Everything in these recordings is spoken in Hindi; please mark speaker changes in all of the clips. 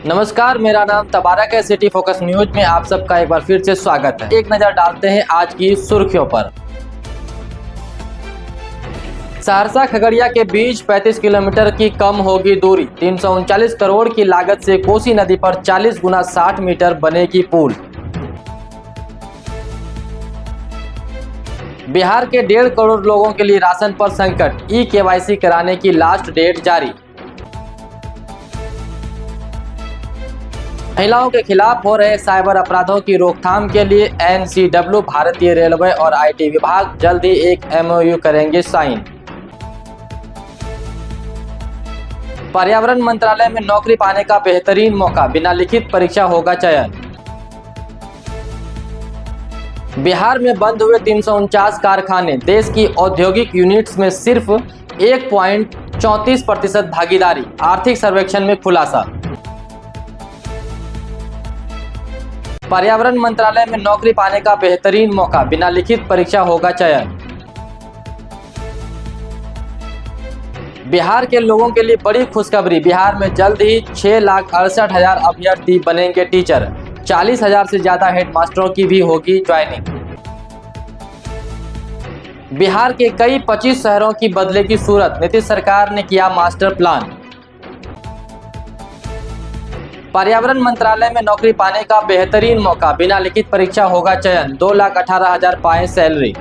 Speaker 1: नमस्कार, मेरा नाम तबारक है। सिटी फोकस न्यूज में आप सबका एक बार फिर से स्वागत है। एक नजर डालते हैं आज की सुर्खियों पर। सहरसा खगड़िया के बीच 35 किलोमीटर की कम होगी दूरी। 339 करोड़ की लागत से कोसी नदी पर 40 गुना 60 मीटर बनेगी पुल। बिहार के 1.5 करोड़ लोगों के लिए राशन पर संकट। ई-केवाईसी कराने की लास्ट डेट जारी। महिलाओं के खिलाफ हो रहे साइबर अपराधों की रोकथाम के लिए NCW, भारतीय रेलवे और IT विभाग जल्द ही एक MOU करेंगे साइन। पर्यावरण मंत्रालय में नौकरी पाने का बेहतरीन मौका, बिना लिखित परीक्षा होगा चयन। बिहार में बंद हुए 349 कारखाने, देश की औद्योगिक यूनिट्स में सिर्फ 1.34% भागीदारी, आर्थिक सर्वेक्षण में खुलासा। पर्यावरण मंत्रालय में नौकरी पाने का बेहतरीन मौका, बिना लिखित परीक्षा होगा चयन। बिहार के लोगों के लिए बड़ी खुशखबरी, बिहार में जल्द ही 6,68,000 अभ्यर्थी बनेंगे टीचर। 40,000 से ज्यादा हेडमास्टरों की भी होगी ज्वाइनिंग। बिहार के कई 25 शहरों की बदलेगी सूरत, नीतीश सरकार ने किया मास्टर प्लान। पर्यावरण मंत्रालय में नौकरी पाने का बेहतरीन मौका, बिना लिखित परीक्षा होगा चयन। 2,18,000 पाए सैलरी।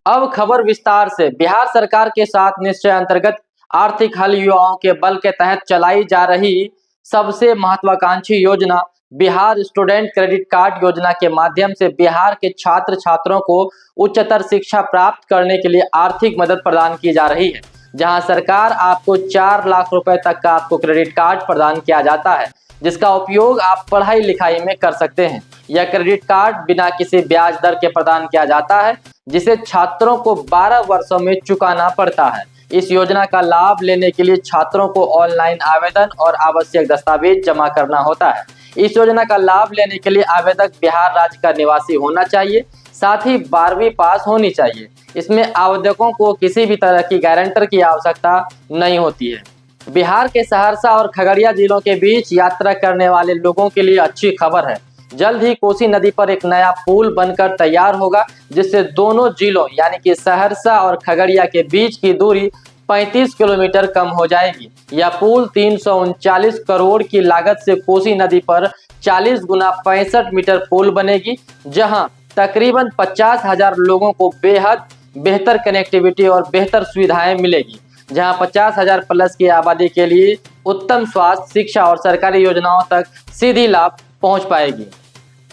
Speaker 1: अब खबर विस्तार से। बिहार सरकार के साथ निश्चय अंतर्गत आर्थिक हल युवाओं के बल के तहत चलाई जा रही सबसे महत्वाकांक्षी योजना बिहार स्टूडेंट क्रेडिट कार्ड योजना के माध्यम से बिहार के छात्र छात्रों को उच्चतर शिक्षा प्राप्त करने के लिए आर्थिक मदद प्रदान की जा रही है, जहां सरकार आपको 4 लाख रुपए तक का आपको क्रेडिट कार्ड प्रदान किया जाता है, जिसका उपयोग आप पढ़ाई लिखाई में कर सकते हैं। यह क्रेडिट कार्ड बिना किसी ब्याज दर के प्रदान किया जाता है, जिसे छात्रों को 12 वर्षों में चुकाना पड़ता है। इस योजना का लाभ लेने के लिए छात्रों को ऑनलाइन आवेदन और आवश्यक दस्तावेज जमा करना होता है। इस योजना का लाभ लेने के लिए आवेदक बिहार राज्य का निवासी होना चाहिए, साथ ही 12वीं पास होनी चाहिए। इसमें आवेदकों को किसी भी तरह की गारंटर की आवश्यकता नहीं होती है। बिहार के सहरसा और खगड़िया जिलों के बीच यात्रा करने वाले लोगों के लिए अच्छी खबर है। जल्द ही कोसी नदी पर एक नया पुल बनकर तैयार होगा, जिससे दोनों जिलों यानी कि सहरसा और खगड़िया के बीच की दूरी 35 किलोमीटर कम हो जाएगी। यह पुल 339 करोड़ की लागत से कोसी नदी पर 40 गुना 65 मीटर पुल बनेगी, जहां तकरीबन 50,000 लोगों को बेहद बेहतर कनेक्टिविटी और बेहतर सुविधाएं मिलेगी, जहां 50,000 प्लस की आबादी के लिए उत्तम स्वास्थ्य, शिक्षा और सरकारी योजनाओं तक सीधी लाभ पहुंच पाएगी।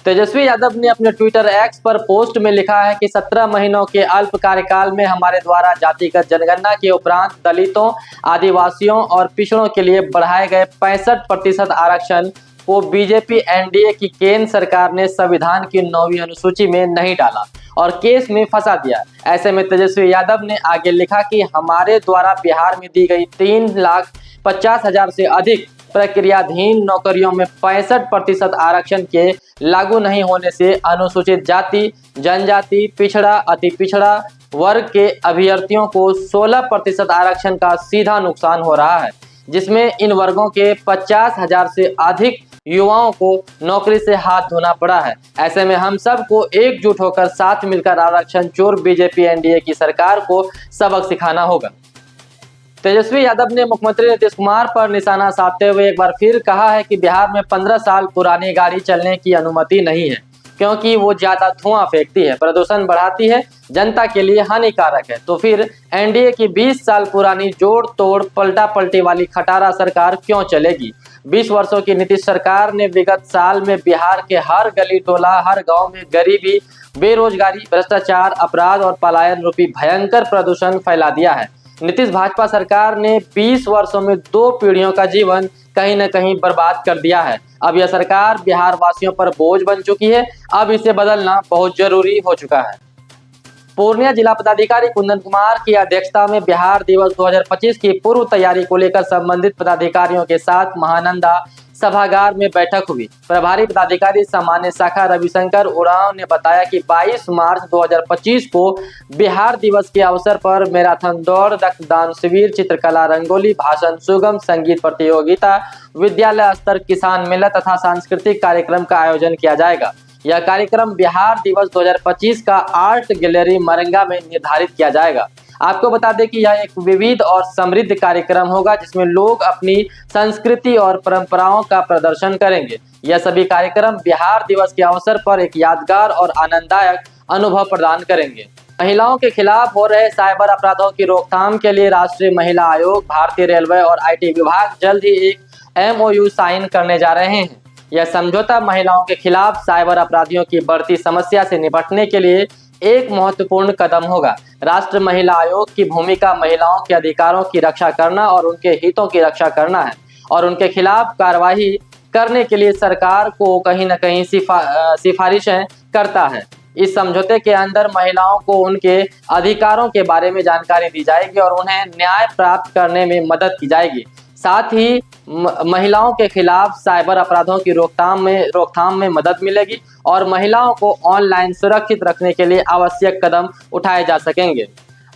Speaker 1: तेजस्वी यादव ने अपने ट्विटर एक्स पर पोस्ट में लिखा है कि 17 महीनों के अल्प कार्यकाल में हमारे द्वारा जातिगत जनगणना के उपरांत दलितों, आदिवासियों और पिछड़ों के लिए बढ़ाए गए 65% आरक्षण को बीजेपी NDA की केंद्र सरकार ने संविधान की 9वीं अनुसूची में नहीं डाला और केस में फंसा दिया। ऐसे में तेजस्वी यादव ने आगे लिखा कि हमारे द्वारा बिहार में दी गई 3,50,000 से अधिक प्रक्रियाधीन नौकरियों में 65% आरक्षण के लागू नहीं होने से अनुसूचित जाति, जनजाति, पिछड़ा, अति पिछड़ा वर्ग के अभ्यर्थियों को 16% आरक्षण का सीधा नुकसान हो रहा है, जिसमें इन वर्गों के 50,000 से अधिक युवाओं को नौकरी से हाथ धोना पड़ा है। ऐसे में हम सबको एकजुट होकर साथ मिलकर आरक्षण चोर बीजेपी NDA की सरकार को सबक सिखाना होगा। तेजस्वी यादव ने मुख्यमंत्री नीतीश कुमार पर निशाना साधते हुए एक बार फिर कहा है कि बिहार में 15 साल पुरानी गाड़ी चलने की अनुमति नहीं है, क्योंकि वो ज्यादा धुआं फेंकती है, प्रदूषण बढ़ाती है, जनता के लिए हानिकारक है। तो फिर NDA की 20 साल पुरानी जोड़ तोड़ पलटा पलटी वाली खटारा सरकार क्यों चलेगी? 20 वर्षों की नीतीश सरकार ने विगत साल में बिहार के हर गली टोला, हर गांव में गरीबी, बेरोजगारी, भ्रष्टाचार, अपराध और पलायन रूपी भयंकर प्रदूषण फैला दिया है। नीतीश भाजपा सरकार ने 20 वर्षों में 2 पीढ़ियों का जीवन कहीं न कहीं बर्बाद कर दिया है। अब यह सरकार बिहार वासियों पर बोझ बन चुकी है। अब इसे बदलना बहुत जरूरी हो चुका है। पूर्णिया जिला पदाधिकारी कुंदन कुमार की अध्यक्षता में बिहार दिवस 2025 की पूर्व तैयारी को लेकर संबंधित पदाधिकारियों के साथ महानंदा सभागार में बैठक हुई। प्रभारी पदाधिकारी सामान्य शाखा रविशंकर उरांव ने बताया कि 22 मार्च 2025 को बिहार दिवस के अवसर पर मैराथन दौड़, रक्तदान शिविर, चित्रकला, रंगोली, भाषण, सुगम संगीत प्रतियोगिता, विद्यालय स्तर किसान मेला तथा सांस्कृतिक कार्यक्रम का आयोजन किया जाएगा। यह कार्यक्रम बिहार दिवस 2025 का आर्ट गैलरी मरंगा में निर्धारित किया जाएगा। आपको बता दें कि यह एक विविध और समृद्ध कार्यक्रम होगा जिसमें लोग अपनी संस्कृति और परंपराओं का प्रदर्शन करेंगे। यह सभी कार्यक्रम बिहार दिवस के अवसर पर एक यादगार और आनंददायक अनुभव प्रदान करेंगे। महिलाओं के खिलाफ हो रहे साइबर अपराधों की रोकथाम के लिए राष्ट्रीय महिला आयोग, भारतीय रेलवे और IT विभाग जल्द ही एक MOU साइन करने जा रहे हैं। यह समझौता महिलाओं के खिलाफ साइबर अपराधियों की बढ़ती समस्या से निपटने के लिए एक महत्वपूर्ण कदम होगा। राष्ट्रीय महिला आयोग की भूमिका महिलाओं के अधिकारों की रक्षा करना और उनके हितों की रक्षा करना है और उनके खिलाफ कार्रवाई करने के लिए सरकार को कहीं न कहीं सिफारिशें करता है। इस समझौते के अंदर महिलाओं को उनके अधिकारों के बारे में जानकारी दी जाएगी और उन्हें न्याय प्राप्त करने में मदद की जाएगी। साथ ही महिलाओं के खिलाफ साइबर अपराधों की रोकथाम में मदद मिलेगी और महिलाओं को ऑनलाइन सुरक्षित रखने के लिए आवश्यक कदम उठाए जा सकेंगे।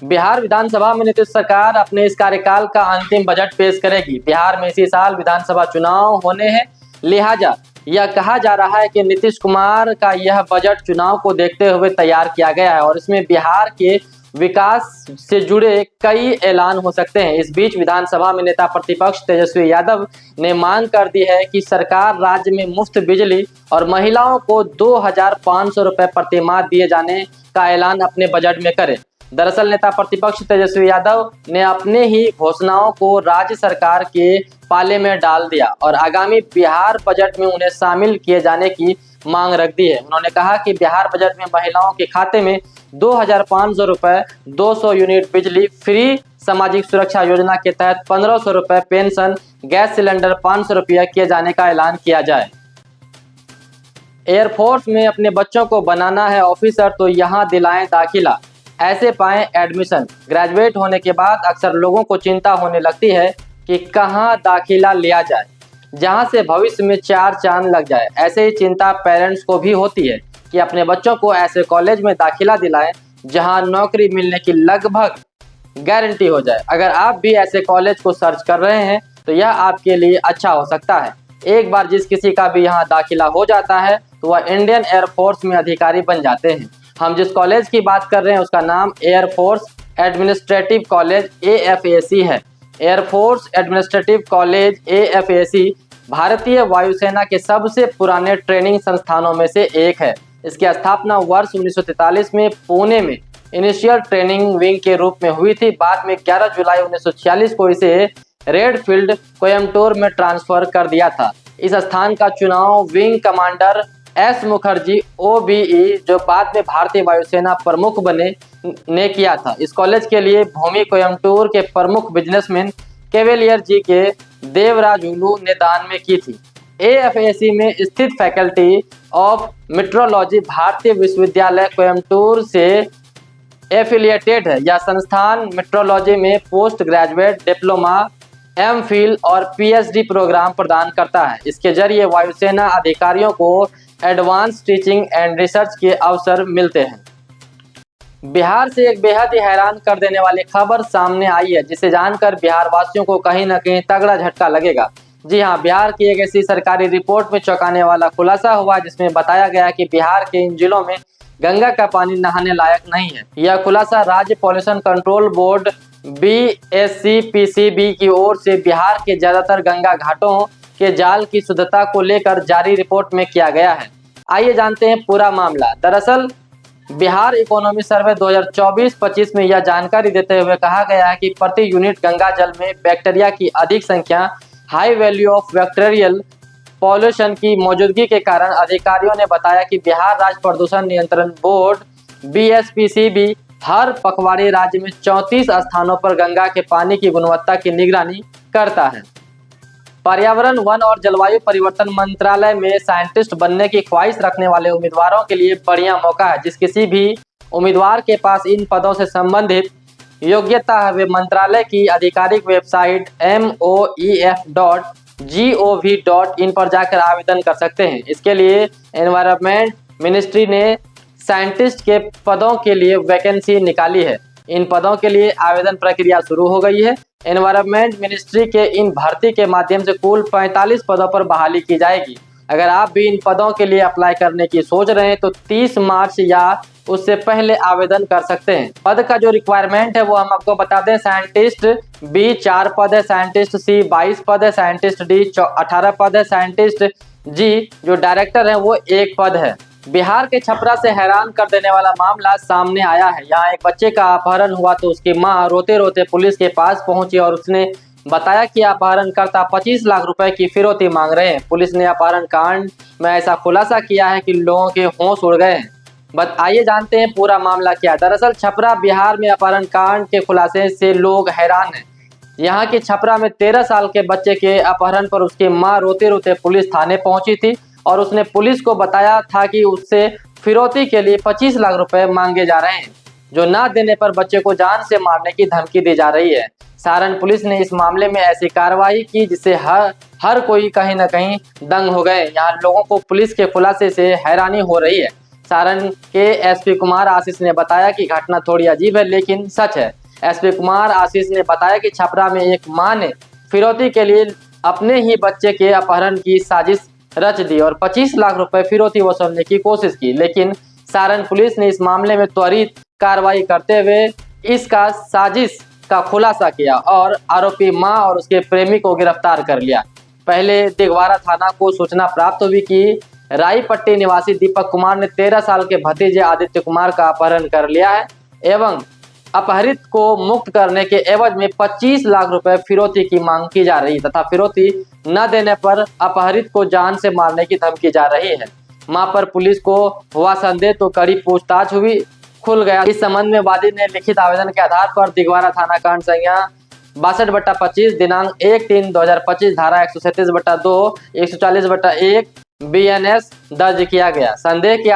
Speaker 1: बिहार विधानसभा में नीतीश सरकार अपने इस कार्यकाल का अंतिम बजट पेश करेगी। बिहार में इसी साल विधानसभा चुनाव होने हैं, लिहाजा यह कहा जा रहा है कि नीतीश कुमार का यह बजट चुनाव को देखते हुए तैयार किया गया है और इसमें बिहार के विकास से जुड़े कई ऐलान हो सकते हैं। इस बीच विधानसभा में नेता प्रतिपक्ष तेजस्वी यादव ने मांग कर दी है कि सरकार राज्य में मुफ्त बिजली और महिलाओं को 2500 रुपए प्रति माह दिए जाने का ऐलान अपने बजट में करे। दरअसल नेता प्रतिपक्ष तेजस्वी यादव ने अपने ही घोषणाओं को राज्य सरकार के पाले में डाल दिया और आगामी बिहार बजट में उन्हें शामिल किए जाने की मांग रख दी है। उन्होंने कहा कि बिहार बजट में महिलाओं के खाते में 2500 रुपए, 200 यूनिट बिजली फ्री, सामाजिक सुरक्षा योजना के तहत 1500 रुपए पेंशन, गैस सिलेंडर 500 रुपया किए जाने का ऐलान किया जाए। एयरफोर्स में अपने बच्चों को बनाना है ऑफिसर तो यहाँ दिलाएं दाखिला, ऐसे पाएं एडमिशन। ग्रेजुएट होने के बाद अक्सर लोगों को चिंता होने लगती है कि कहाँ दाखिला लिया जाए जहां से भविष्य में 4 चांद लग जाए। ऐसे ही चिंता पेरेंट्स को भी होती है कि अपने बच्चों को ऐसे कॉलेज में दाखिला दिलाएं जहां नौकरी मिलने की लगभग गारंटी हो जाए। अगर आप भी ऐसे कॉलेज को सर्च कर रहे हैं तो यह आपके लिए अच्छा हो सकता है। एक बार जिस किसी का भी यहाँ दाखिला हो जाता है तो वह इंडियन एयरफोर्स में अधिकारी बन जाते हैं। हम जिस कॉलेज की बात कर रहे हैं उसका नाम एयरफोर्स एडमिनिस्ट्रेटिव कॉलेज AFAC है। एयरफोर्स एडमिनिस्ट्रेटिव कॉलेज AFAC भारतीय वायुसेना के सबसे पुराने ट्रेनिंग संस्थानों में से एक है। इसकी स्थापना वर्ष 1943 में पुणे में इनिशियल ट्रेनिंग विंग के रूप में हुई थी। बाद में 11 जुलाई 1946 को इसे रेड फील्ड कोयम्बटूर में ट्रांसफर कर दिया था। इस स्थान का चुनाव wing commander S Mukherjee OBE, जो बाद में भारतीय वायुसेना प्रमुख बने, ने किया था। इस कॉलेज के लिए भूमि कोयम्बटूर के प्रमुख बिजनेसमैन कैवेलियर जी के देवराज उल्लू ने दान में की थी। AFAC में स्थित फैकल्टी ऑफ मेट्रोलॉजी भारतीय विश्वविद्यालय कोयम्बटूर से एफिलिएटेड है। यह संस्थान मेट्रोलॉजी में पोस्ट ग्रेजुएट डिप्लोमा, MPhil और PhD प्रोग्राम प्रदान करता है। इसके जरिए वायुसेना अधिकारियों को एडवांस टीचिंग एंड रिसर्च के अवसर मिलते हैं। बिहार से एक बेहद ही हैरान कर देने वाली खबर सामने आई है जिसे जानकर बिहार वासियों को कहीं न कहीं तगड़ा झटका लगेगा। जी हां, बिहार की एक ऐसी सरकारी रिपोर्ट में चौंकाने वाला खुलासा हुआ जिसमें बताया गया कि बिहार के इन जिलों में गंगा का पानी नहाने लायक नहीं है। यह खुलासा राज्य पॉल्यूशन कंट्रोल बोर्ड BSCPCB की ओर से बिहार के ज्यादातर गंगा घाटों के जाल की शुद्धता को लेकर जारी रिपोर्ट में किया गया है। आइए जानते हैं पूरा मामला। दरअसल बिहार इकोनॉमी सर्वे 2024-25 में यह जानकारी देते हुए कहा गया है कि प्रति यूनिट गंगा जल में बैक्टीरिया की अधिक संख्या, high value of bacterial pollution की मौजूदगी के कारण अधिकारियों ने बताया कि बिहार राज्य प्रदूषण नियंत्रण बोर्ड BSPCB हर पखवाड़े राज्य में 34 स्थानों पर गंगा के पानी की गुणवत्ता की निगरानी करता है। पर्यावरण, वन और जलवायु परिवर्तन मंत्रालय में साइंटिस्ट बनने की ख्वाहिश रखने वाले उम्मीदवारों के लिए बढ़िया मौका है। जिस किसी भी उम्मीदवार के पास इन पदों से संबंधित योग्यता है वे मंत्रालय की आधिकारिक वेबसाइट moef.gov gov.in पर जाकर आवेदन कर सकते हैं। इसके लिए एनवायरनमेंट मिनिस्ट्री ने साइंटिस्ट के पदों के लिए वैकेंसी निकाली है। इन पदों के लिए आवेदन प्रक्रिया शुरू हो गई है। एनवायरनमेंट मिनिस्ट्री के इन भर्ती के माध्यम से कुल 45 पदों पर बहाली की जाएगी। अगर आप भी इन पदों के लिए अप्लाई करने की सोच रहे हैं तो 30 मार्च या उससे पहले आवेदन कर सकते हैं। पद का जो रिक्वायरमेंट है वो हम आपको बता दें। साइंटिस्ट बी 4 पद है, साइंटिस्ट सी 22 पद है, साइंटिस्ट डी 18 पद है, साइंटिस्ट जी जो डायरेक्टर है वो 1 पद है। बिहार के छपरा से हैरान कर देने वाला मामला सामने आया है। यहाँ एक बच्चे का अपहरण हुआ तो उसकी मां रोते रोते पुलिस के पास पहुंची और उसने बताया कि अपहरणकर्ता 25 लाख रुपए की फिरौती मांग रहे हैं। पुलिस ने अपहरण कांड में ऐसा खुलासा किया है कि लोगों के होश उड़ गए हैं। बस आइए जानते हैं पूरा मामला क्या है। दरअसल छपरा बिहार में अपहरण कांड के खुलासे से लोग हैरान हैं। यहाँ के छपरा में 13 साल के बच्चे के अपहरण पर उसकी मां रोते रोते पुलिस थाने पहुंची थी और उसने पुलिस को बताया था कि उससे फिरौती के लिए 25 लाख रुपए मांगे जा रहे हैं, जो ना देने पर बच्चे को जान से मारने की धमकी दी जा रही है। सारण पुलिस ने इस मामले में ऐसी कार्रवाई की जिससे हर कोई कहीं न कहीं दंग हो गए। यहाँ लोगों को पुलिस के खुलासे से हैरानी हो रही है। सारण के एसपी कुमार आशीष ने बताया कि घटना थोड़ी अजीब है लेकिन सच है। एसपी कुमार आशीष ने बताया कि छपरा में एक मां ने फिरौती के लिए अपने ही बच्चे के अपहरण की साजिश रच दी और 25 लाख रुपए फिरौती वसूलने की कोशिश की, लेकिन सारण पुलिस ने इस मामले में त्वरित कार्रवाई करते हुए इसका साजिश का खुलासा किया और आरोपी मां और उसके प्रेमी को गिरफ्तार कर लिया। पहले दिगवारा थाना को सूचना प्राप्त हुई कि राईपट्टी निवासी दीपक कुमार ने 13 साल के भतीजे आदित्य कुमार का अपहरण कर लिया है एवं अपहरित को मुक्त करने के एवज में 25 लाख रुपए फिरौती की मांग की जा रही तथा फिरौती न देने पर अपहरित को जान से मारने की धमकी जा रही है। मां पर पुलिस को हुआ संदेह तो कड़ी पूछताछ हुई, खुल गया। इस संबंध में वादी ने लिखित आवेदन के आधार पर दिगवारा थाना कांड संज्ञा 62/25 दिनांक 1/3/2025 धारा 137/2 140/1 BNS दर्ज किया गया। संदेह के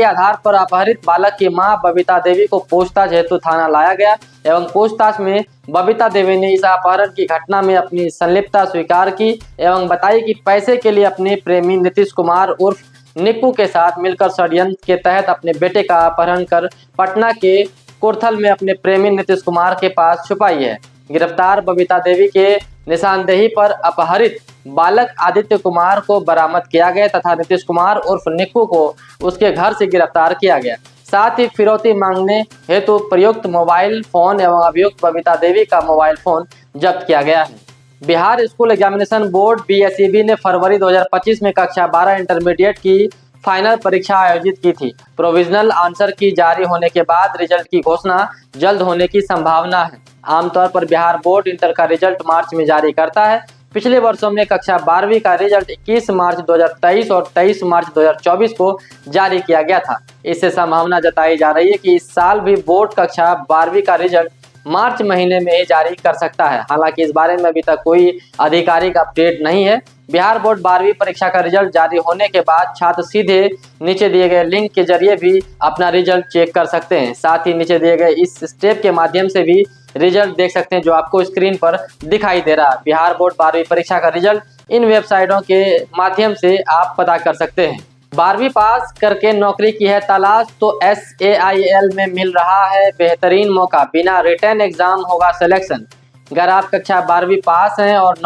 Speaker 1: आधार पर अपहरित बालक की मां बबीता देवी को पूछताछ हेतु थाना लाया गया एवं पूछताछ में बबीता देवी ने इस अपहरण की घटना में अपनी संलिप्तता स्वीकार की एवं बताई कि पैसे के लिए अपने प्रेमी नीतीश कुमार उर्फ निक्कू के साथ मिलकर षड्यंत्र के तहत अपने बेटे का अपहरण कर पटना के कुर्थल में अपने प्रेमी नीतीश कुमार के पास छुपाई है। गिरफ्तार बबीता देवी के निशानदेही पर अपहरित बालक आदित्य कुमार को बरामद किया गया तथा नीतीश कुमार उर्फ निक्कू को उसके घर से गिरफ्तार किया गया। साथ ही फिरौती मांगने हेतु प्रयुक्त मोबाइल फोन एवं अभियुक्त बबीता देवी का मोबाइल फोन जब्त किया गया है। Bihar school examination board BSEB ने फरवरी 2025 में कक्षा 12 इंटरमीडिएट की फाइनल परीक्षा आयोजित की थी। प्रोविजनल आंसर की जारी होने के बाद रिजल्ट की घोषणा जल्द होने की संभावना है। आमतौर पर बिहार बोर्ड इंटर का रिजल्ट मार्च में जारी करता है। पिछले वर्षों में कक्षा 12वीं का रिजल्ट 21 मार्च 2023 और 23 मार्च 2024 को जारी किया गया था। इससे संभावना जताई जा रही है कि इस साल भी बोर्ड कक्षा 12वीं का रिजल्ट मार्च महीने में ही जारी कर सकता है। हालांकि इस बारे में अभी तक कोई आधिकारिक अपडेट नहीं है। बिहार बोर्ड 12वीं परीक्षा का रिजल्ट जारी होने के बाद छात्र सीधे नीचे दिए गए लिंक के जरिए भी अपना रिजल्ट चेक कर सकते हैं। साथ ही नीचे दिए गए इस स्टेप के माध्यम से भी रिजल्ट देख सकते हैं जो आपको स्क्रीन पर दिखाई दे रहा है। बिहार बोर्ड 12वीं परीक्षा का रिजल्ट इन वेबसाइटों के माध्यम से आप पता कर सकते हैं। 12वीं पास करके नौकरी की है तलाश तो SAIL में मिल रहा है बेहतरीन मौका, बिना रिटन एग्जाम होगा सिलेक्शन। अगर आप कक्षा 12वीं पास हैं और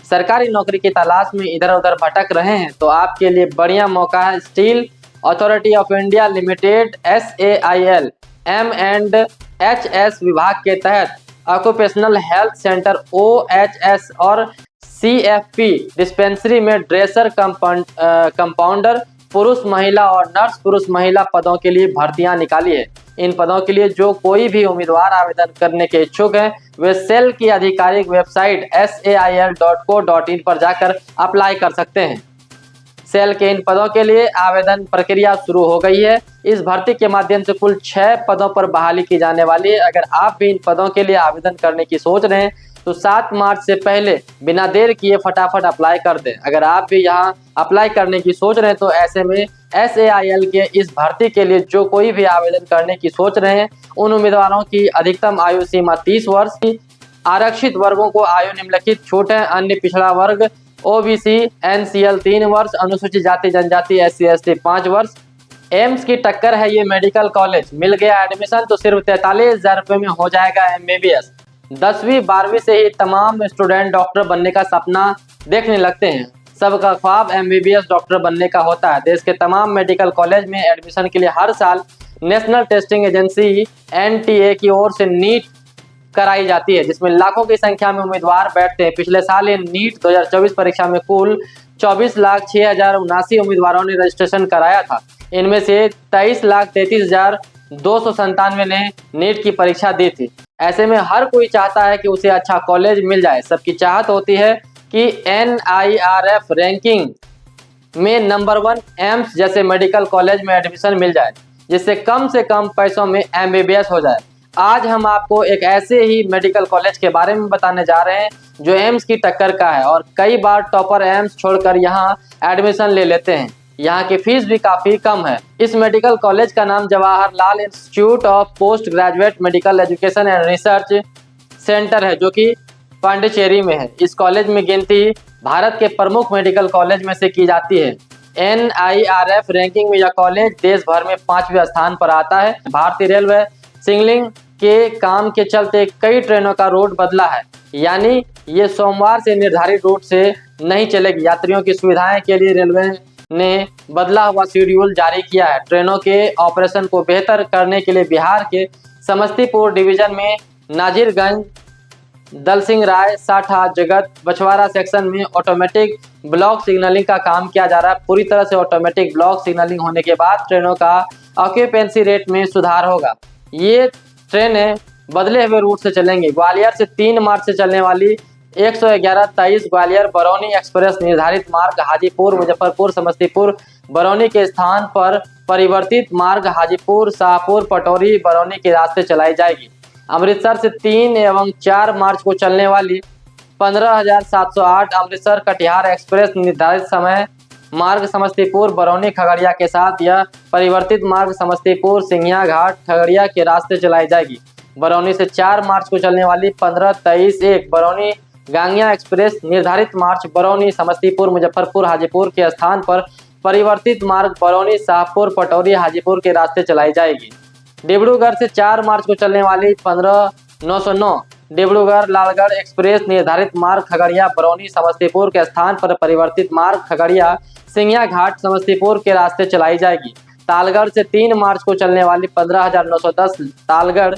Speaker 1: सरकारी नौकरी की तलाश में इधर उधर भटक रहे हैं तो आपके लिए बढ़िया मौका है। Steel authority of India limited SAIL M&HS विभाग के तहत ऑक्यूपेशनल हेल्थ सेंटर OHS और CFP डिस्पेंसरी में ड्रेसर कंपाउंडर पुरुष महिला और नर्स पुरुष महिला पदों के लिए भर्तियां निकाली है। इन पदों के लिए जो कोई भी उम्मीदवार आवेदन करने के इच्छुक हैं वे सेल की आधिकारिक वेबसाइट sail.co.in पर जाकर अप्लाई कर सकते हैं। सेल के इन पदों के लिए आवेदन प्रक्रिया शुरू हो गई है। इस भर्ती के माध्यम से कुल 6 पदों पर बहाली की जाने वाली है। अगर आप भी इन पदों के लिए आवेदन करने की सोच रहे हैं तो 7 मार्च से पहले बिना देर किए फटाफट अप्लाई कर दें। अगर आप भी यहाँ अप्लाई करने की सोच रहे हैं तो ऐसे में SAIL के इस भर्ती के लिए जो कोई भी आवेदन करने की सोच रहे हैं उन उम्मीदवारों की अधिकतम आयु सीमा 30 वर्ष की आरक्षित वर्गों को आयु निम्नलिखित छूट है। अन्य पिछड़ा वर्ग ओबीसी एनसीएल 3 वर्ष, अनुसूचित जाति जनजाति SC ST 5 वर्ष। एम्स की टक्कर है ये मेडिकल कॉलेज, मिल गया एडमिशन तो सिर्फ 43,000 रुपये में हो जाएगा MBBS। 10वीं 12वीं से ही तमाम स्टूडेंट डॉक्टर बनने का सपना देखने लगते हैं। सबका ख्वाब MBBS डॉक्टर बनने का होता है। देश के तमाम मेडिकल कॉलेज में एडमिशन के लिए हर साल नेशनल टेस्टिंग एजेंसी NTA की ओर से नीट कराई जाती है, जिसमें लाखों की संख्या में उम्मीदवार बैठते हैं। पिछले साल ये नीट 2024 परीक्षा में कुल 24,06,079 उम्मीदवारों ने रजिस्ट्रेशन कराया था। इनमें से 23,33,297 ने नीट की परीक्षा दी थी। ऐसे में हर कोई चाहता है कि उसे अच्छा कॉलेज मिल जाए। सबकी चाहत होती है कि NIRF रैंकिंग में नंबर 1 एम्स जैसे मेडिकल कॉलेज में एडमिशन मिल जाए, जिससे कम से कम पैसों में MBBS हो जाए। आज हम आपको एक ऐसे ही मेडिकल कॉलेज के बारे में बताने जा रहे हैं जो एम्स की टक्कर का है और कई बार टॉपर एम्स छोड़कर यहाँ एडमिशन ले लेते हैं। यहाँ की फीस भी काफी कम है। इस मेडिकल कॉलेज का नाम Jawaharlal institute of post graduate medical education and research centre है, जो कि पांडिचेरी में है। इस कॉलेज में गिनती भारत के प्रमुख मेडिकल कॉलेज में से की जाती है। NIRF रैंकिंग में यह कॉलेज देश भर में 5वें स्थान पर आता है। भारतीय रेलवे सिग्नलिंग के काम के चलते कई ट्रेनों का रूट बदला है, यानी ये सोमवार से निर्धारित रूट से नहीं चलेगी। यात्रियों की सुविधाएं के लिए रेलवे ने बदला हुआ शेड्यूल जारी किया है। ट्रेनों के ऑपरेशन को बेहतर करने के लिए बिहार के समस्तीपुर डिवीजन में नाजिरगंज, दलसिंह राय, साठा, जगत, बछवाड़ा सेक्शन में ऑटोमेटिक ब्लॉक सिग्नलिंग का काम किया जा रहा है। पूरी तरह से ऑटोमेटिक ब्लॉक सिग्नलिंग होने के बाद ट्रेनों का ऑक्यूपेंसी रेट में सुधार होगा। ये ट्रेनें बदले हुए रूट से चलेंगी। ग्वालियर से 3 मार्च से चलने वाली 111-23 ग्वालियर बरौनी एक्सप्रेस निर्धारित मार्ग हाजीपुर, मुजफ्फरपुर, समस्तीपुर, बरौनी के स्थान पर परिवर्तित मार्ग हाजीपुर, शाहपुर, पटौरी, बरौनी के रास्ते चलाई जाएगी। अमृतसर से 3 एवं 4 मार्च को चलने वाली 15,708 अमृतसर कटिहार एक्सप्रेस निर्धारित समय मार्ग समस्तीपुर, बरौनी, खगड़िया के साथ यह परिवर्तित मार्ग समस्तीपुर, सिंघिया घाट, खगड़िया के रास्ते चलाई जाएगी। बरौनी से 4 मार्च को चलने वाली 15-23-1 बरौनी गांगिया एक्सप्रेस निर्धारित मार्च बरौनी, समस्तीपुर, मुजफ्फरपुर, हाजीपुर के स्थान पर परिवर्तित मार्ग बरौनी, शाहपुर, पटौरी, हाजीपुर के रास्ते चलाई जाएगी। डिब्रूगढ़ से 4 मार्च को चलने वाली 15-909 डिब्रूगढ़ लालगढ़ एक्सप्रेस निर्धारित मार्ग खगड़िया, बरौनी, समस्तीपुर के स्थान पर परिवर्तित मार्ग खगड़िया, सिंघिया घाट, समस्तीपुर के रास्ते चलाई जाएगी। तालगढ़ से 3 मार्च को चलने वाली 15,910 तालगढ़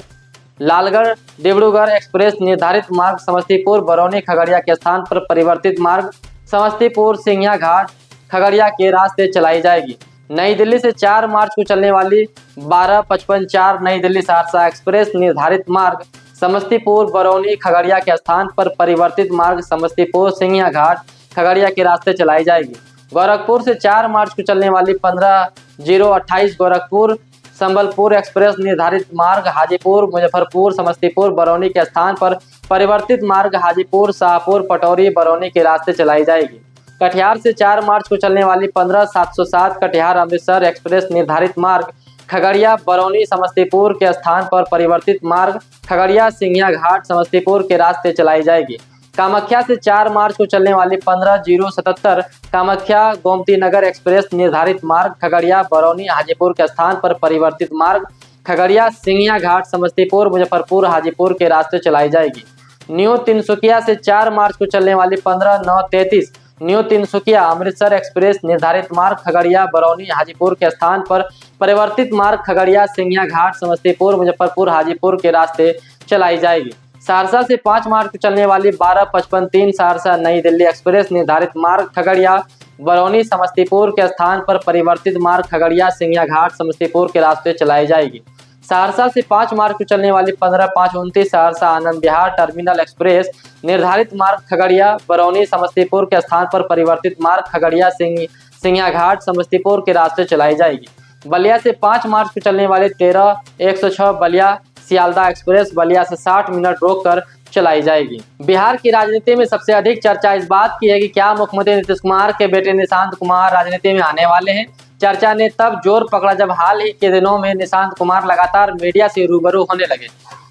Speaker 1: लालगढ़ डिब्रूगढ़ एक्सप्रेस निर्धारित मार्ग समस्तीपुर, बरौनी, खगड़िया के स्थान पर परिवर्तित मार्ग समस्तीपुर, सिंघिया घाट, खगड़िया के रास्ते चलाई जाएगी। नई दिल्ली से 4 मार्च को चलने वाली 12-55-4 नई दिल्ली सहरसा एक्सप्रेस निर्धारित मार्ग समस्तीपुर, बरौनी, खगड़िया के स्थान पर परिवर्तित मार्ग समस्तीपुर, सिंघिया घाट, खगड़िया के रास्ते चलाई जाएगी। गोरखपुर से 4 मार्च को चलने वाली 15-028 गोरखपुर संबलपुर एक्सप्रेस निर्धारित मार्ग हाजीपुर, मुजफ्फरपुर, समस्तीपुर, बरौनी के स्थान पर परिवर्तित मार्ग हाजीपुर, शाहपुर, पटौरी, बरौनी के रास्ते चलाई जाएगी। कटिहार से 4 मार्च को चलने वाली 15-707 कटिहार अमृतसर एक्सप्रेस निर्धारित मार्ग खगड़िया, बरौनी, समस्तीपुर के स्थान पर परिवर्तित मार्ग खगड़िया, सिंघिया घाट, समस्तीपुर के रास्ते चलाई जाएगी। कामाख्या से 4 मार्च को चलने वाली 15-077 कामाख्या गोमती नगर एक्सप्रेस निर्धारित मार्ग खगड़िया, बरौनी, हाजीपुर के स्थान पर परिवर्तित मार्ग खगड़िया, सिंघिया घाट, समस्तीपुर, मुजफ्फरपुर, हाजीपुर के रास्ते चलाई जाएगी। न्यू तिनसुकिया से 4 मार्च को चलने वाली 15-933 न्यू तिनसुकिया अमृतसर एक्सप्रेस निर्धारित मार्ग खगड़िया, बरौनी, हाजीपुर के स्थान पर परिवर्तित मार्ग खगड़िया, सिंघिया घाट, समस्तीपुर, मुजफ्फरपुर, हाजीपुर के रास्ते चलाई जाएगी। सहरसा से 5 मार्च को चलने वाली 12-55-3 सहरसा नई दिल्ली एक्सप्रेस निर्धारित मार्ग खगड़िया, बरौनी, समस्तीपुर के स्थान पर परिवर्तित मार्ग खगड़िया, सिंघिया घाट, समस्तीपुर के रास्ते चलाई जाएगी। सहरसा से 5 मार्च को चलने वाली 15-5-29 सहरसा आनंद विहार टर्मिनल एक्सप्रेस निर्धारित मार्ग खगड़िया, बरौनी, समस्तीपुर के स्थान पर परिवर्तित मार्ग खगड़िया, सिंघिया घाट, समस्तीपुर के रास्ते चलाई जाएगी। बलिया से 5 मार्च को चलने वाली 13-106 बलिया सियालदह एक्सप्रेस बलिया से 60 मिनट रोककर चलाई जाएगी। बिहार की राजनीति में सबसे अधिक चर्चा इस बात की है कि क्या मुख्यमंत्री नीतीश कुमार के बेटे निशांत कुमार राजनीति में आने वाले हैं। चर्चा ने तब जोर पकड़ा जब हाल ही के दिनों में निशांत कुमार लगातार मीडिया से रूबरू होने लगे।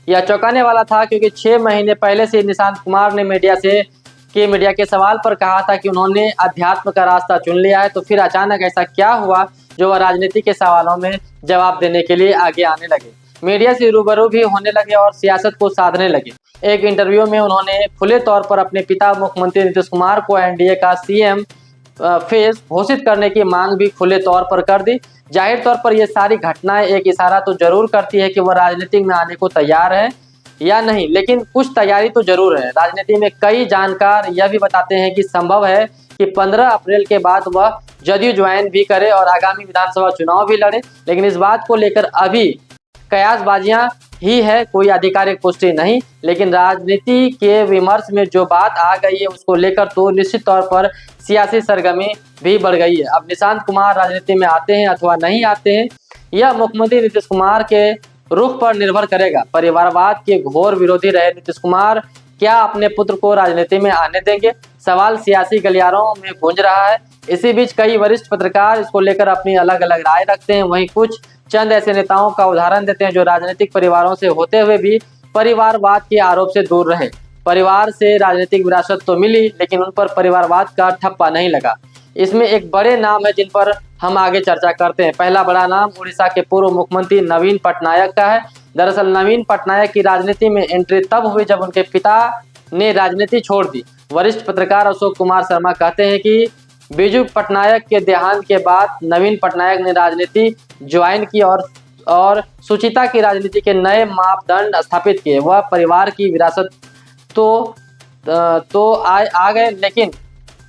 Speaker 1: यह चौंकाने वाला था क्योंकि 6 महीने पहले से निशांत कुमार ने मीडिया के सवाल पर कहा था कि उन्होंने अध्यात्म का रास्ता चुन लिया है। तो फिर अचानक ऐसा क्या हुआ जो वह राजनीति के सवालों में जवाब देने के लिए आगे आने लगे, मीडिया से रूबरू भी होने लगे और सियासत को साधने लगे। एक इंटरव्यू में उन्होंने खुले तौर पर अपने पिता मुख्यमंत्री नीतीश कुमार को एनडीए का सीएम फेस घोषित करने की मांग भी खुले तौर पर कर दी। जाहिर तौर पर ये सारी घटनाएं एक इशारा तो जरूर करती है कि वह राजनीति में आने को तैयार है या नहीं, लेकिन कुछ तैयारी तो जरूर है। राजनीति में कई जानकार यह भी बताते हैं कि संभव है कि 15 अप्रैल के बाद वह जदयू ज्वाइन भी करे और आगामी विधानसभा चुनाव भी लड़े, लेकिन इस बात को लेकर अभी कयासबाजियां ही है, कोई आधिकारिक पुष्टि नहीं। लेकिन राजनीति के विमर्श में जो बात आ गई है उसको लेकर तो निश्चित तौर पर सियासी सरगर्मी भी बढ़ गई है। अब निशांत कुमार राजनीति में आते हैं अथवा नहीं आते हैं, यह मुख्यमंत्री नीतीश कुमार के रुख पर निर्भर करेगा। परिवारवाद के घोर विरोधी रहे नीतीश कुमार क्या अपने पुत्र को राजनीति में आने देंगे? सवाल सियासी गलियारों में गूंज रहा है। इसी बीच कई वरिष्ठ पत्रकार इसको लेकर अपनी अलग अलग राय रखते हैं। वहीं कुछ चंद ऐसे नेताओं का उदाहरण देते हैं जो राजनीतिक परिवारों से होते हुए भी परिवारवाद के आरोप से दूर रहे। परिवार से राजनीतिक विरासत तो मिली, लेकिन उन पर परिवारवाद का ठप्पा नहीं लगा। इसमें एक बड़े नाम है जिन पर हम आगे चर्चा करते हैं। पहला बड़ा नाम उड़ीसा के पूर्व मुख्यमंत्री नवीन पटनायक का है। दरअसल नवीन पटनायक की राजनीति में एंट्री तब हुई जब उनके पिता ने राजनीति छोड़ दी। वरिष्ठ पत्रकार अशोक कुमार शर्मा कहते हैं कि बिजू पटनायक के देहांत के बाद नवीन पटनायक ने राजनीति ज्वाइन की और सुचिता की राजनीति के नए मापदंड स्थापित किए। वह परिवार की विरासत तो आ गए, लेकिन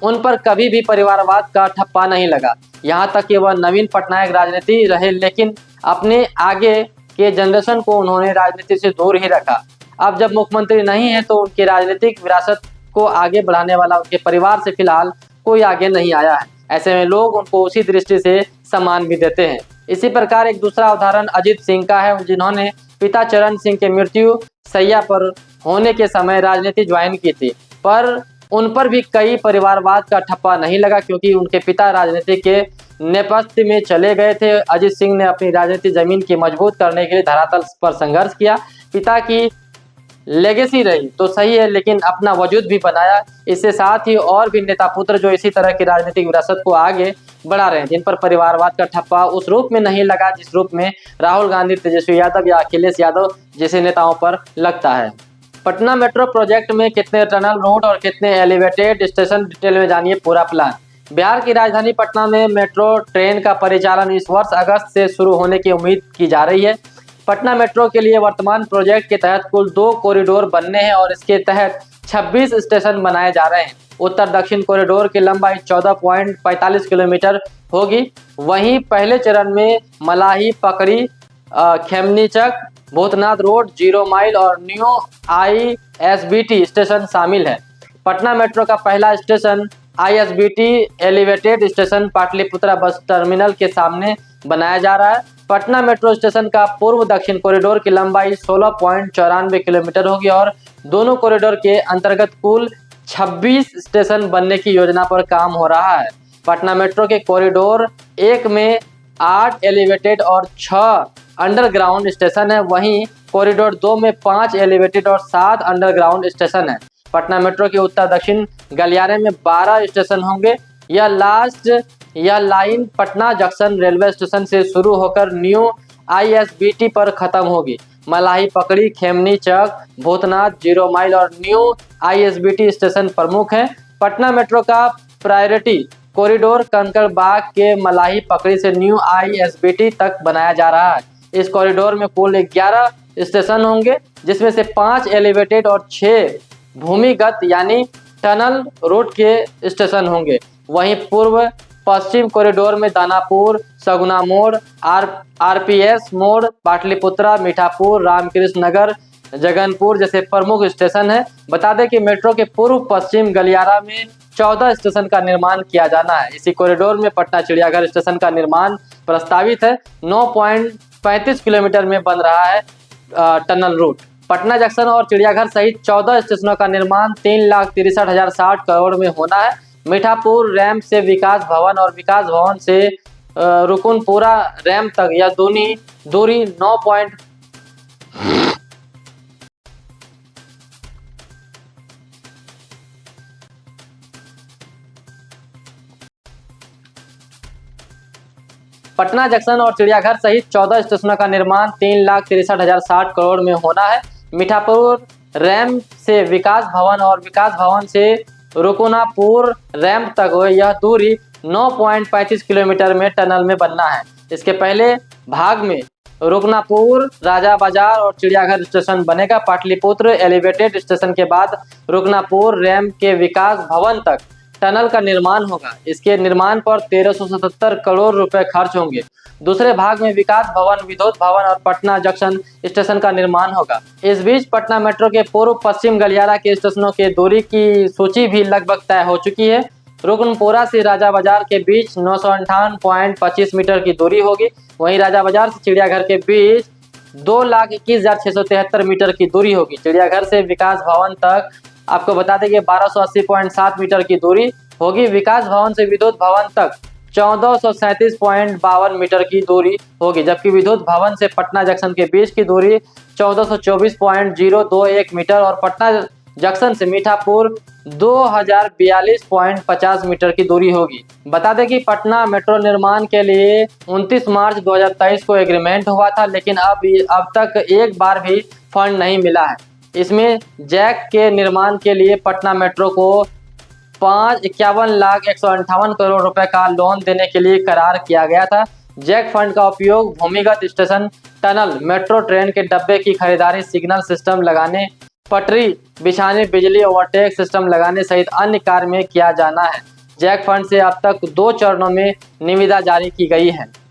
Speaker 1: उन पर कभी भी परिवारवाद का ठप्पा नहीं लगा। यहाँ तक कि वह नवीन पटनायक राजनीति रहे, लेकिन अपने आगे के जनरेशन को उन्होंने राजनीति से दूर ही रखा। अब जब मुख्यमंत्री नहीं है तो उनकी राजनीतिक विरासत को आगे बढ़ाने वाला उनके परिवार से फिलहाल कोई आगे नहीं आया है। ऐसे में लोग उनको उसी दृष्टि से सम्मान भी देते हैं। इसी प्रकार एक दूसरा उदाहरण अजीत सिंह का है, जिन्होंने पिता चरण सिंह के मृत्यु शैया पर होने के समय राजनीति ज्वाइन की थी, पर उन पर भी कई परिवारवाद का ठप्पा नहीं लगा क्योंकि उनके पिता राजनीति के नेपथ्य में चले गए थे। अजीत सिंह ने अपनी राजनीतिक जमीन की मजबूत करने के लिए धरातल पर संघर्ष किया। पिता की लेगेसी रही तो सही है, लेकिन अपना वजूद भी बनाया। इसके साथ ही और भी नेता पुत्र जो इसी तरह की राजनीतिक विरासत को आगे बढ़ा रहे हैं, जिन पर परिवारवाद का ठप्पा उस रूप में नहीं लगा जिस रूप में राहुल गांधी, तेजस्वी यादव या अखिलेश यादव जैसे नेताओं पर लगता है। पटना मेट्रो प्रोजेक्ट में कितने टनल रोड और कितने एलिवेटेड स्टेशन, डिटेल में जानिए पूरा प्लान। बिहार की राजधानी पटना में मेट्रो ट्रेन का परिचालन इस वर्ष अगस्त से शुरू होने की उम्मीद की जा रही है। पटना मेट्रो के लिए वर्तमान प्रोजेक्ट के तहत कुल 2 कॉरिडोर बनने हैं और इसके तहत 26 स्टेशन बनाए जा रहे हैं। उत्तर दक्षिण कॉरिडोर की लंबाई 14.45 किलोमीटर होगी। वहीं पहले चरण में मलाही, पकड़ी, खेमनीचक, भूतनाथ रोड, 0 माइल और न्यू ISBT स्टेशन शामिल है। पटना मेट्रो का पहला station ISBT elevated station Pataliputra bus terminal के सामने बनाया जा रहा है। पटना मेट्रो स्टेशन का पूर्व दक्षिण कॉरिडोर की लंबाई 16.94 किलोमीटर होगी और दोनों कॉरिडोर के अंतर्गत कुल 26 स्टेशन बनने की योजना पर काम हो रहा है। पटना मेट्रो के कॉरिडोर 1 में 8 एलिवेटेड और 6 अंडरग्राउंड स्टेशन है। वहीं कॉरिडोर 2 में 5 एलिवेटेड और 7 अंडरग्राउंड स्टेशन है। पटना मेट्रो के उत्तर दक्षिण गलियारे में 12 स्टेशन होंगे। यह line Patna junction railway station से शुरू होकर न्यू ISBT पर खत्म होगी। मलाही, पकड़ी, खेमनीचक, भूतनाथ, 0 माइल और न्यू ISBT स्टेशन प्रमुख हैं। पटना मेट्रो का प्रायोरिटी कॉरिडोर कंकड़बाग के मलाही, पकड़ी से न्यू ISBT तक बनाया जा रहा है। इस कॉरिडोर में कुल 11 स्टेशन होंगे, जिसमें से 5 एलिवेटेड और 6 भूमिगत यानी टनल रोड के स्टेशन होंगे। वहीं पूर्व पश्चिम कॉरिडोर में दानापुर, सगुना मोड़, RPS मोड़, पाटलिपुत्रा, मीठापुर, रामकृष्ण नगर, जगनपुर जैसे प्रमुख स्टेशन हैं। बता दें कि मेट्रो के पूर्व पश्चिम गलियारा में 14 स्टेशन का निर्माण किया जाना है। इसी कॉरिडोर में पटना चिड़ियाघर स्टेशन का निर्माण प्रस्तावित है। 9.35 किलोमीटर में बन रहा है टनल रूट। पटना जंक्शन और चिड़ियाघर सहित 14 स्टेशनों का निर्माण 3,63,060 करोड़ में होना है। मीठापुर रैम्प से विकास भवन और विकास भवन से रुकुनपुरा रैम्प तक यह दूरी पटना जंक्शन और चिड़ियाघर सहित 14 स्टेशनों का निर्माण 3,63,060 करोड़ में होना है। मीठापुर रैम्प से विकास भवन और विकास भवन से रुकनापुर रैम्प तक यह दूरी 9.35 किलोमीटर में टनल में बनना है। इसके पहले भाग में रुकनापुर, राजा बाजार और चिड़ियाघर स्टेशन बनेगा। पाटलिपुत्र एलिवेटेड स्टेशन के बाद रुकनापुर रैम्प के विकास भवन तक टनल का निर्माण होगा। इसके निर्माण पर 1377 करोड़ रुपए खर्च होंगे। दूसरे भाग में विकास भवन, विद्युत भवन और पटना जंक्शन स्टेशन का निर्माण होगा। इस बीच पटना मेट्रो के पूर्व पश्चिम गलियारा के स्टेशनों की दूरी की सूची भी लगभग तय हो चुकी है। रुकनपुरा से राजा बाजार के बीच 958.25 मीटर की दूरी होगी। वहीं राजा बाजार से चिड़ियाघर के बीच 2,21,673 मीटर की दूरी होगी। चिड़ियाघर से विकास भवन तक आपको बता दें कि 1280.7 मीटर की दूरी होगी। विकास भवन से विद्युत भवन तक 1437.52 मीटर की दूरी होगी, जबकि विद्युत भवन से पटना जंक्शन के बीच की दूरी 1424.021 मीटर और पटना जंक्शन से मीठापुर 2042.50 मीटर की दूरी होगी। बता दें कि पटना मेट्रो निर्माण के लिए 29 मार्च 2023 को एग्रीमेंट हुआ था, लेकिन अब तक एक बार भी फंड नहीं मिला है। इसमें जैक के निर्माण के लिए पटना मेट्रो को 51,158 करोड़ रुपए का लोन देने के लिए करार किया गया था। जैक फंड का उपयोग भूमिगत स्टेशन, टनल, मेट्रो ट्रेन के डब्बे की खरीदारी, सिग्नल सिस्टम लगाने, पटरी बिछाने, बिजली ओवरटेक सिस्टम लगाने सहित अन्य कार्य में किया जाना है। जैक फंड से अब तक 2 चरणों में निविदा जारी की गई है।